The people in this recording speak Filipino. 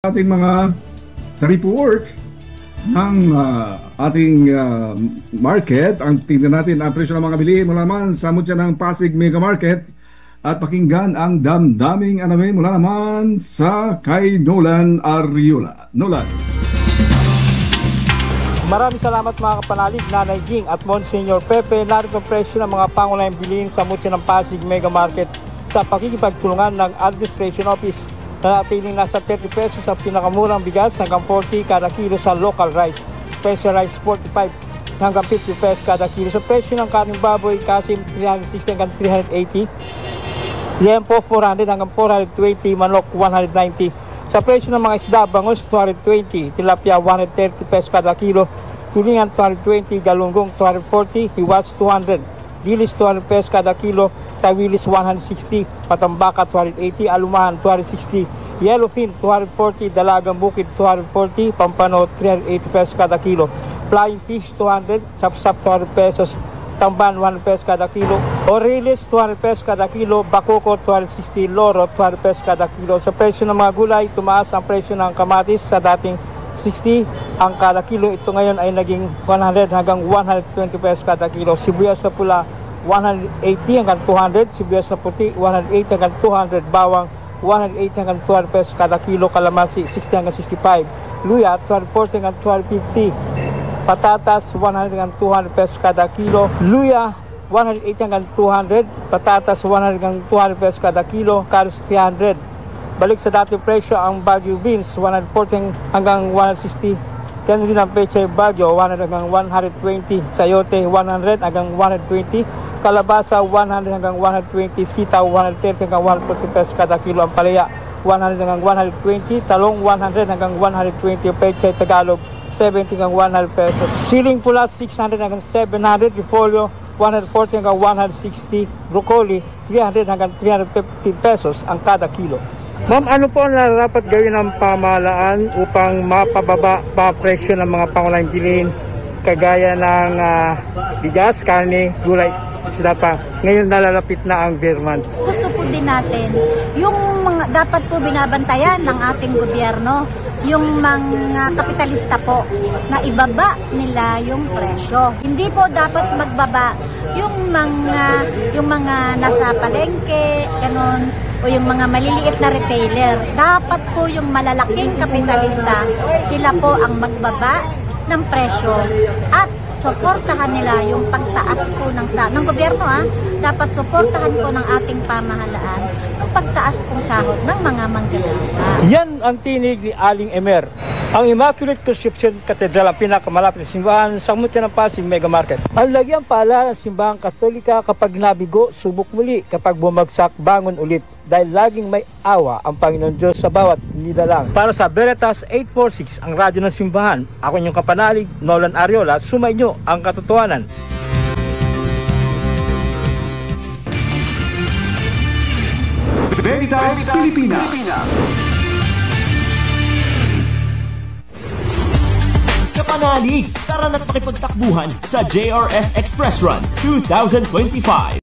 ating mga sa report ng ating market. Ang tingnan natin ang presyo ng mga bilihin mula naman sa mutya ng Pasig Mega Market at pakinggan ang damdaming alamin mula naman sa kay Nolan Ariola. Nolan. Maraming salamat mga kapanalig, Nanay Ging at Monsignor Pepe. Narito ang presyo ng mga pangunahing bilihin sa mutya ng Pasig Mega Market sa pakikipagtulungan ng Administration Office. Nanatiling nasa 30 pesos ang pinakamurang bigas hanggang 40 kada kilo sa local rice. Special rice 45 hanggang 50 pesos kada kilo. Sa presyo ng karning baboy, kasim 360 hanggang 380. Liempo 400 hanggang 420, manok 190. Sa presyo ng mga isda, bangus 220, tilapia 130 pesos kada kilo, tulingan 220, galunggong 240, hiwas 200, dilis 200 pesos kada kilo, tawilis 160, patambaka 280, alumahan 260, yellowfin 240, dalagang bukid 240, pampano 380 pesos kada kilo, flying fish 200, sapsap 200 pesos, tamban 100 pesos kada kilo, orilis 200 pesos kada kilo, bakoko 260, loro 200 pesos kada kilo. Sa presyo ng mga gulay, tumaas ang presyo ng kamatis sa dating 60 ang kada kilo. Ito ngayon ay naging 100 hanggang 120 pesos kada kilo. Sibuyas na pula 180 hanggang 200, sibuyas na puti 180 hanggang 200, bawang 180 hanggang 200 pesos kada kilo, kalamasi 60 hanggang 65, luya 240 hanggang 250, patatas 100 hanggang 200 pesos kada kilo, luya 180 hanggang 200, patatas 100 hanggang 200 pesos kada kilo, carrots 300. Balik sa dating presyo ang Baguio beans 140 hanggang 160. Ganun din ang pechay Baguio 100 hanggang 120, sayote 100 hanggang 120, kalabasa 100 hanggang 120, sitaw 130 hanggang 140 pesos kada kilo, ang palaya 100 hanggang 120, talong 100 hanggang 120, pechay Tagalog 70 hanggang 100 pesos. Siling pula 600 hanggang 700, repolyo 140 hanggang 160, broccoli 300 hanggang 350 pesos ang kada kilo. Ma'am, ano po ang dapat gawin ng pamahalaan upang mapababa pa presyo ng mga pangunahing bilihin kagaya ng bigas, karne, gulay, isda pa? Ngayon nalalapit na ang bear month. Gusto po din natin yung mga dapat po binabantayan ng ating gobyerno, yung mga kapitalista po, na ibaba nila yung presyo. Hindi po dapat magbaba yung mga nasa palengke, ganun, o yung mga maliliit na retailer. Dapat po yung malalaking kapitalista, sila po ang magbaba ng presyo at suportahan nila yung pagtaas po ng gobyerno. Dapat suportahan po ng ating pamahalaan yung pagtaas pong sahod ng mga manggagawa. Yan ang tinig ni Aling Emer, ang Immaculate Conception Cathedral, ang pinakamalapit na simbahan sa mutya ng Pasig Mega Market. Ang lagyang paalala ng simbahang Katolika: kapag nabigo, subok muli; kapag bumagsak, bangon ulit, dahil laging may awa ang Panginoon Diyos sa bawat nilalang. Para sa Veritas 846, ang radyo ng simbahan, ako inyong kapanalig, Nolan Ariola. Sumainyo ang katotohanan. Veritas Pilipinas. Kapanalig, tara na't makipagtakbuhan sa JRS Express Run 2025.